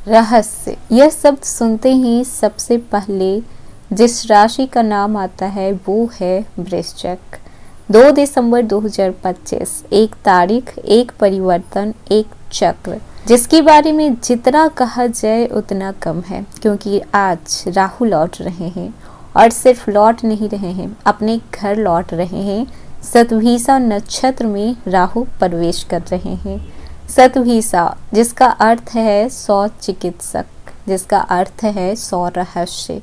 रहस्य, यह शब्द सुनते ही सबसे पहले जिस राशि का नाम आता है वो है वृश्चिक। 2 दिसंबर 2025, एक तारीख, एक परिवर्तन, एक चक्र, जिसके बारे में जितना कहा जाए उतना कम है, क्योंकि आज राहु लौट रहे हैं और सिर्फ लौट नहीं रहे हैं, अपने घर लौट रहे हैं। शतभिषा नक्षत्र में राहु प्रवेश कर रहे हैं। शतभिषा जिसका अर्थ है 100 चिकित्सक, जिसका अर्थ है 100 रहस्य।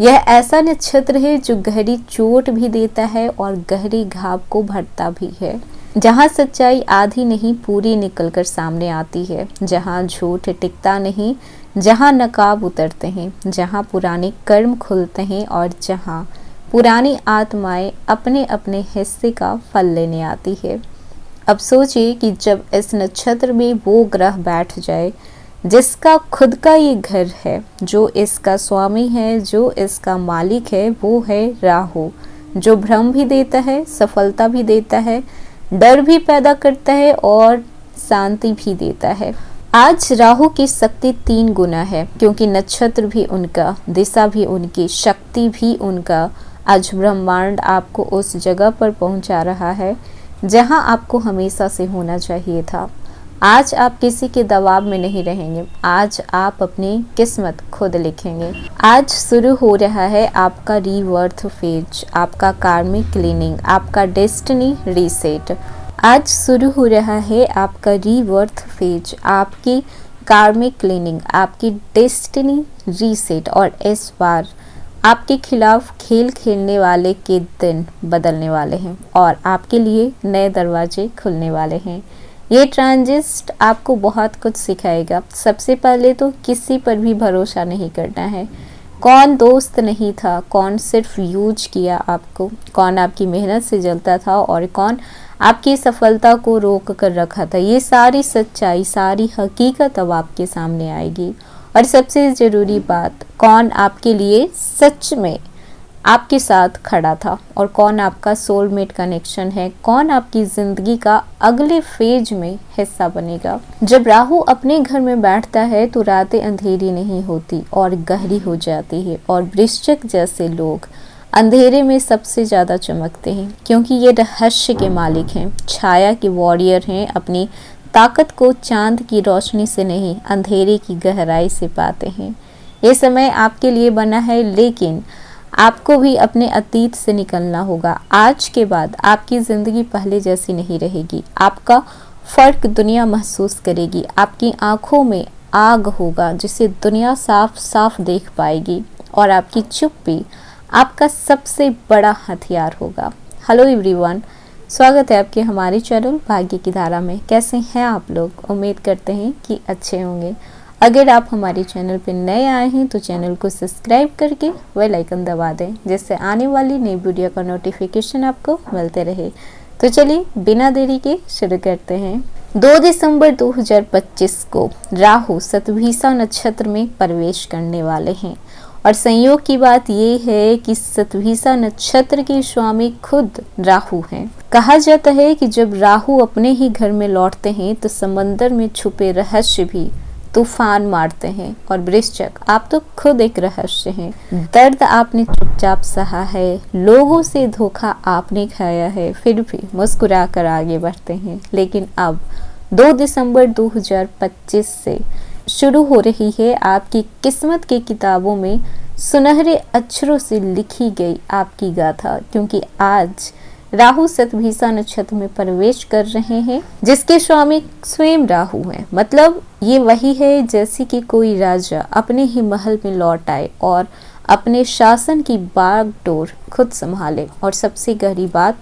यह ऐसा नक्षत्र है जो गहरी चोट भी देता है और गहरे घाव को भरता भी है, जहाँ सच्चाई आधी नहीं पूरी निकलकर सामने आती है, जहाँ झूठ टिकता नहीं, जहाँ नकाब उतरते हैं, जहाँ पुराने कर्म खुलते हैं और जहाँ पुरानी आत्माएं अपने अपने हिस्से का फल लेने आती है। अब सोचिए कि जब इस नक्षत्र में वो ग्रह बैठ जाए जिसका खुद का ये घर है, जो इसका स्वामी है, जो इसका मालिक है, वो है राहु, जो भ्रम भी देता है, सफलता भी देता है, डर भी पैदा करता है और शांति भी देता है। आज राहु की शक्ति 3 गुना है, क्योंकि नक्षत्र भी उनका, दिशा भी उनकी, शक्ति भी उनका। आज ब्रह्मांड आपको उस जगह पर पहुंचा रहा है जहां आपको हमेशा से होना चाहिए था। आज आप किसी के दबाव में नहीं रहेंगे, आज आप अपनी किस्मत खुद लिखेंगे। आज शुरू हो रहा है आपका रीबर्थ फेज, आपका कार्मिक क्लीनिंग, आपका डेस्टिनी रीसेट। आज शुरू हो रहा है आपका रीबर्थ फेज, आपकी कार्मिक क्लीनिंग, आपकी डेस्टिनी रीसेट। और इस बार आपके खिलाफ खेल खेलने वाले के दिन बदलने वाले हैं और आपके लिए नए दरवाजे खुलने वाले हैं। ये ट्रांजिस्ट आपको बहुत कुछ सिखाएगा। सबसे पहले तो किसी पर भी भरोसा नहीं करना है। कौन दोस्त नहीं था, कौन सिर्फ यूज किया आपको, कौन आपकी मेहनत से जलता था और कौन आपकी सफलता को रोक कर रखा था, ये सारी सच्चाई, सारी हकीकत अब आपके सामने आएगी। और सबसे ज़रूरी बात, कौन आपके लिए सच में आपके साथ खड़ा था और कौन आपका सोलमेट कनेक्शन है, कौन आपकी ज़िंदगी का अगले फेज में हिस्सा बनेगा। जब राहु अपने घर में बैठता है तो रातें अंधेरी नहीं होती और गहरी हो जाती है, और वृश्चिक जैसे लोग अंधेरे में सबसे ज़्यादा चमकते हैं, क्योंकि ये रहस्य के मालिक हैं, छाया के वॉरियर हैं। अपनी ताकत को चांद की रोशनी से नहीं, अंधेरे की गहराई से पाते हैं। ये समय आपके लिए बना है, लेकिन आपको भी अपने अतीत से निकलना होगा। आज के बाद आपकी ज़िंदगी पहले जैसी नहीं रहेगी। आपका फ़र्क दुनिया महसूस करेगी। आपकी आंखों में आग होगा जिसे दुनिया साफ साफ देख पाएगी, और आपकी चुप्पी आपका सबसे बड़ा हथियार होगा। हेलो एवरीवन, स्वागत है आपके हमारे चैनल भाग्य की धारा में। कैसे हैं आप लोग? उम्मीद करते हैं कि अच्छे होंगे। अगर आप हमारे चैनल पर नए आए हैं तो चैनल को सब्सक्राइब करके बेल आइकन दबा दें, जिससे आने वाली नई वीडियो का नोटिफिकेशन आपको मिलते रहे। तो चलिए बिना देरी के शुरू करते हैं। 2 दिसंबर 2025 को राहु शतभिषा नक्षत्र में प्रवेश करने वाले हैं, और संयोग की बात ये है कि शतभिषा नक्षत्र के स्वामी खुद राहु हैं। कहा जाता है कि जब राहु अपने ही घर में लौटते हैं तो समंदर में छुपे रहस्य भी तूफान मारते हैं। और वृश्चिक, आप तो खुद एक रहस्य हैं। दर्द आपने चुपचाप सहा है, लोगों से धोखा आपने खाया है, फिर भी मुस्कुरा कर आगे बढ़ते हैं। लेकिन अब 2 दिसंबर 2025 से शुरू हो रही है आपकी किस्मत की किताबों में सुनहरे अक्षरों से लिखी गई आपकी गाथा, क्योंकि आज राहु शतभिषा नक्षत्र में प्रवेश कर रहे हैं, जिसके स्वामी स्वयं राहु हैं। मतलब ये वही है जैसे कि कोई राजा अपने ही महल में लौट आए और अपने शासन की बागडोर खुद संभाले। और सबसे गहरी बात,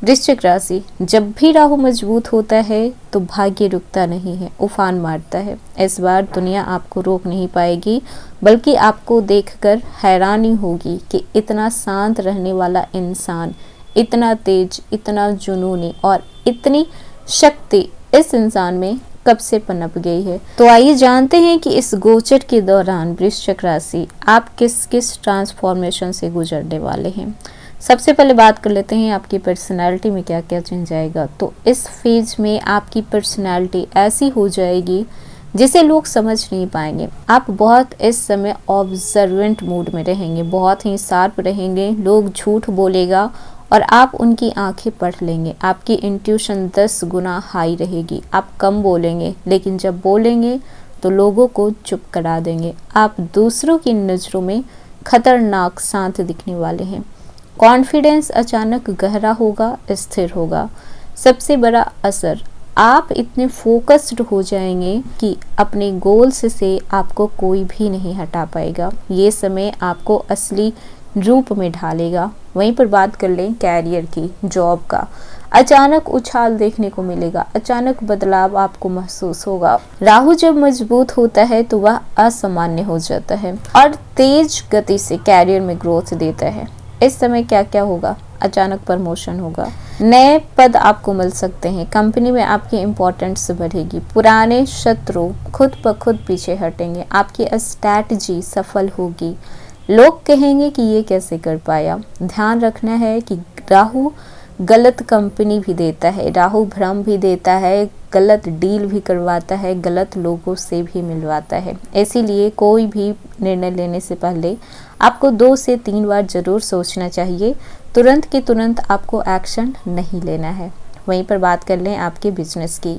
वृश्चिक राशि, जब भी राहु मजबूत होता है तो भाग्य रुकता नहीं है, उफान मारता है। इस बार दुनिया आपको रोक नहीं पाएगी, बल्कि आपको देखकर हैरानी होगी कि इतना शांत रहने वाला इंसान, इतना तेज, इतना जुनूनी और इतनी शक्ति इस इंसान में कब से पनप गई है। तो आइए जानते हैं कि इस गोचर के दौरान वृश्चिक राशि आप किस किस ट्रांसफॉर्मेशन से गुजरने वाले हैं। सबसे पहले बात कर लेते हैं आपकी पर्सनालिटी में क्या क्या चेंज आएगा। तो इस फेज में आपकी पर्सनालिटी ऐसी हो जाएगी जिसे लोग समझ नहीं पाएंगे। आप बहुत इस समय ऑब्जर्वेंट मूड में रहेंगे, बहुत ही शार्प रहेंगे। लोग झूठ बोलेगा और आप उनकी आंखें पढ़ लेंगे। आपकी इंट्यूशन 10 गुना हाई रहेगी। आप कम बोलेंगे, लेकिन जब बोलेंगे तो लोगों को चुप करा देंगे। आप दूसरों की नज़रों में खतरनाक शांत दिखने वाले हैं। कॉन्फिडेंस अचानक गहरा होगा, स्थिर होगा। सबसे बड़ा असर, आप इतने फोकस्ड हो जाएंगे कि अपने गोल्स से आपको कोई भी नहीं हटा पाएगा। ये समय आपको असली रूप में ढालेगा। वहीं पर बात कर लें कैरियर की, जॉब का, अचानक उछाल देखने को मिलेगा, अचानक बदलाव आपको महसूस होगा। राहु जब मजबूत होता है तो वह असामान्य हो जाता है और तेज गति से कैरियर में ग्रोथ देता है। इस समय क्या क्या होगा? अचानक प्रमोशन होगा, नए पद आपको मिल सकते हैं, कंपनी में आपकी इम्पोर्टेंस बढ़ेगी, पुराने शत्रु खुद ब खुद पीछे हटेंगे, आपकी स्ट्रैटेजी सफल होगी। लोग कहेंगे कि ये कैसे कर पाया। ध्यान रखना है कि राहु गलत कंपनी भी देता है, राहु भ्रम भी देता है, गलत डील भी करवाता है, गलत लोगों से भी मिलवाता है। इसीलिए कोई भी निर्णय लेने से पहले आपको 2 से 3 बार जरूर सोचना चाहिए। तुरंत के तुरंत आपको एक्शन नहीं लेना है। वहीं पर बात कर लें आपके बिजनेस की,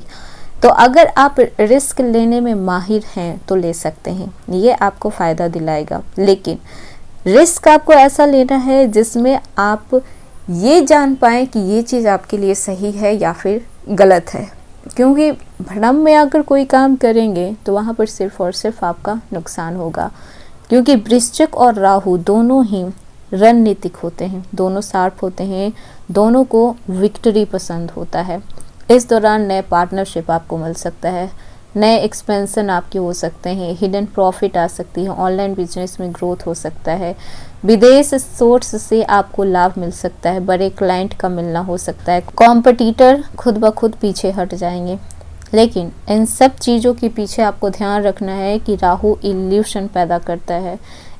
तो अगर आप रिस्क लेने में माहिर हैं तो ले सकते हैं, ये आपको फ़ायदा दिलाएगा। लेकिन रिस्क आपको ऐसा लेना है जिसमें आप ये जान पाएँ कि ये चीज़ आपके लिए सही है या फिर गलत है, क्योंकि भ्रम में अगर कोई काम करेंगे तो वहाँ पर सिर्फ और सिर्फ आपका नुकसान होगा। क्योंकि वृश्चिक और राहु दोनों ही रणनीतिक होते हैं, दोनों शार्प होते हैं, दोनों को विक्ट्री पसंद होता है। इस दौरान नए पार्टनरशिप आपको मिल सकता है, नए एक्सपेंशन आपके हो सकते हैं, हिडन प्रॉफिट आ सकती है, ऑनलाइन बिजनेस में ग्रोथ हो सकता है, विदेश सोर्स से आपको लाभ मिल सकता है, बड़े क्लाइंट का मिलना हो सकता है, कॉम्पिटिटर खुद ब खुद पीछे हट जाएंगे। लेकिन इन सब चीज़ों के पीछे आपको ध्यान रखना है कि राहु इल्यूशन पैदा करता है,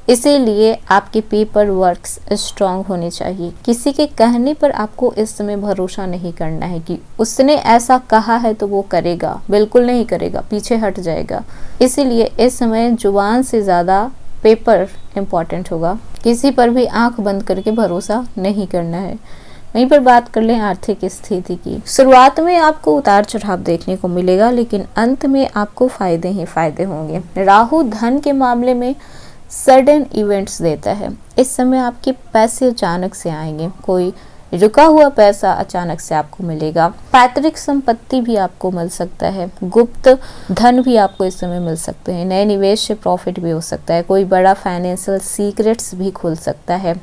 इसीलिए आपके पेपर वर्क्स स्ट्रांग होने चाहिए। किसी के कहने पर आपको इस समय भरोसा नहीं करना है कि उसने ऐसा कहा है तो वो करेगा, बिल्कुल नहीं करेगा, पीछे हट जाएगा। इसीलिए इस समय जुबान से ज़्यादा पेपर इम्पॉर्टेंट होगा। किसी पर भी आंख बंद करके भरोसा नहीं करना है। वहीं पर बात कर लें आर्थिक स्थिति की, शुरुआत में आपको उतार चढ़ाव देखने को मिलेगा, लेकिन अंत में आपको फायदे ही फायदे होंगे। राहु धन के मामले में सडन इवेंट्स देता है। इस समय आपके पैसे अचानक से आएंगे, कोई रुका हुआ पैसा अचानक से आपको मिलेगा, पैतृक संपत्ति भी आपको मिल सकता है, गुप्त धन भी आपको इस समय मिल सकते हैं, नए निवेश से प्रॉफिट भी हो सकता है, कोई बड़ा फाइनेंशियल सीक्रेट्स भी खुल सकता है।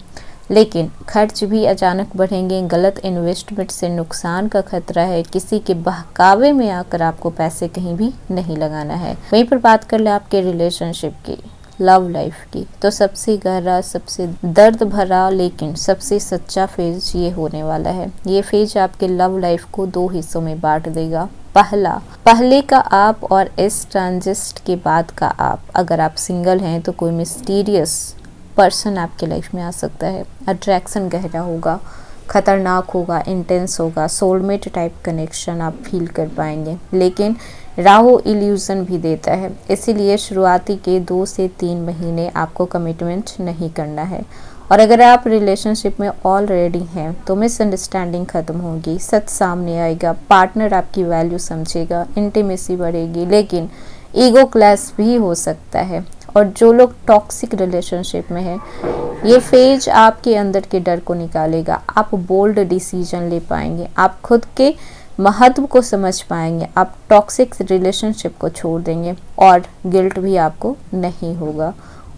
लेकिन खर्च भी अचानक बढ़ेंगे, गलत इन्वेस्टमेंट से नुकसान का खतरा है, किसी के बहकावे में आकर आपको पैसे कहीं भी नहीं लगाना है। वहीं पर बात कर ले आपके रिलेशनशिप की, लव लाइफ की, तो सबसे गहरा, सबसे दर्द भरा लेकिन सबसे सच्चा फेज ये होने वाला है। ये फेज आपके लव लाइफ को 2 हिस्सों में बांट देगा। पहले का आप और इस ट्रांजिस्ट के बाद का आप। अगर आप सिंगल हैं तो कोई मिस्टीरियस पर्सन आपके लाइफ में आ सकता है, अट्रैक्शन गहरा होगा, खतरनाक होगा, इंटेंस होगा, सोलमेट टाइप कनेक्शन आप फील कर पाएंगे। लेकिन राहु इल्यूजन भी देता है, इसीलिए शुरुआती के 2 से 3 महीने आपको कमिटमेंट नहीं करना है। और अगर आप रिलेशनशिप में ऑलरेडी हैं तो मिसअंडरस्टैंडिंग खत्म होगी, सच सामने आएगा, पार्टनर आपकी वैल्यू समझेगा, इंटीमेसी बढ़ेगी, लेकिन ईगो क्लैश भी हो सकता है। और जो लोग टॉक्सिक रिलेशनशिप में हैं, ये फेज आपके अंदर के डर को निकालेगा। आप बोल्ड डिसीजन ले पाएंगे, आप खुद के महत्व को समझ पाएंगे, आप टॉक्सिक रिलेशनशिप को छोड़ देंगे और गिल्ट भी आपको नहीं होगा।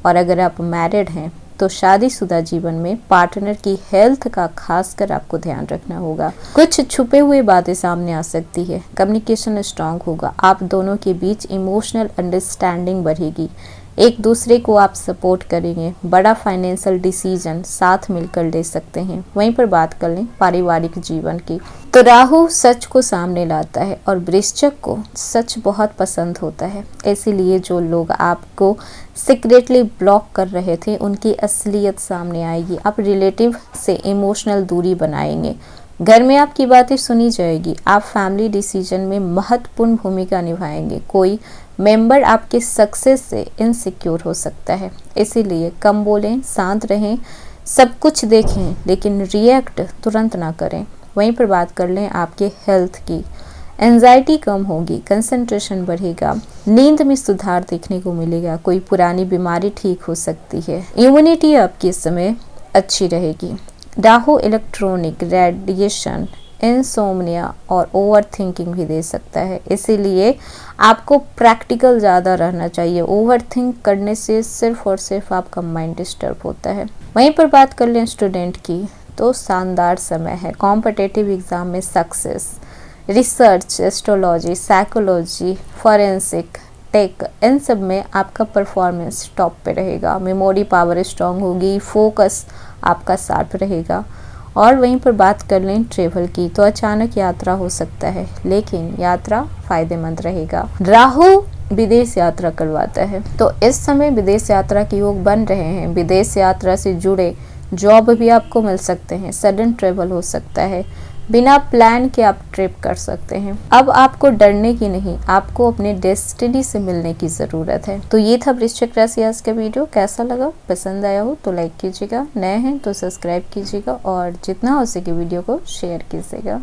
और अगर आप मैरिड हैं तो शादीशुदा जीवन में पार्टनर की हेल्थ का खासकर आपको ध्यान रखना होगा। कुछ छुपे हुए बातें सामने आ सकती है, कम्युनिकेशन स्ट्रांग होगा, आप दोनों के बीच इमोशनल अंडरस्टैंडिंग बढ़ेगी, एक दूसरे को आप सपोर्ट करेंगे, बड़ा फाइनेंशियल डिसीजन साथ मिलकर ले सकते हैं। वहीं पर बात कर लें पारिवारिक जीवन की, तो राहु सच को सामने लाता है और वृश्चिक को सच बहुत पसंद होता है। इसीलिए जो लोग आपको सीक्रेटली ब्लॉक कर रहे थे उनकी असलियत सामने आएगी, आप रिलेटिव से इमोशनल दूरी बनाएंगे, घर में आपकी बातें सुनी जाएगी, आप फैमिली डिसीजन में महत्वपूर्ण भूमिका निभाएंगे, कोई मेंबर आपके सक्सेस से इनसिक्योर हो सकता है, इसीलिए कम बोलें, शांत रहें, सब कुछ देखें लेकिन रिएक्ट तुरंत ना करें। वहीं पर बात कर लें आपके हेल्थ की, एंजाइटी कम होगी, कंसंट्रेशन बढ़ेगा, नींद में सुधार देखने को मिलेगा, कोई पुरानी बीमारी ठीक हो सकती है, इम्यूनिटी आपकी इस समय अच्छी रहेगी। राहु इलेक्ट्रॉनिक रेडिएशन, इंसोम्निया और ओवर थिंकिंग भी दे सकता है, इसीलिए आपको प्रैक्टिकल ज़्यादा रहना चाहिए। ओवर थिंक करने से सिर्फ और सिर्फ आपका माइंड डिस्टर्ब होता है। वहीं पर बात कर लें स्टूडेंट की, तो शानदार समय है कॉम्पिटिटिव एग्ज़ाम में success, research, astrology, psychology, forensic, tech, इन सब में आपका परफॉर्मेंस टॉप पे रहेगा, मेमोरी पावर स्ट्रांग होगी, फोकस आपका शार्प रहेगा। और वहीं पर बात कर लें ट्रेवल की, तो अचानक यात्रा हो सकता है लेकिन यात्रा फायदेमंद रहेगा। राहु विदेश यात्रा करवाता है, तो इस समय विदेश यात्रा के योग बन रहे हैं। विदेश यात्रा से जुड़े जॉब भी आपको मिल सकते हैं, सडन ट्रेवल हो सकता है, बिना प्लान के आप ट्रिप कर सकते हैं। अब आपको डरने की नहीं, आपको अपने डेस्टिनी से मिलने की ज़रूरत है। तो ये था वृश्चिक राशि आज का वीडियो। कैसा लगा, पसंद आया हो तो लाइक कीजिएगा, नए हैं तो सब्सक्राइब कीजिएगा और जितना हो सके वीडियो को शेयर कीजिएगा।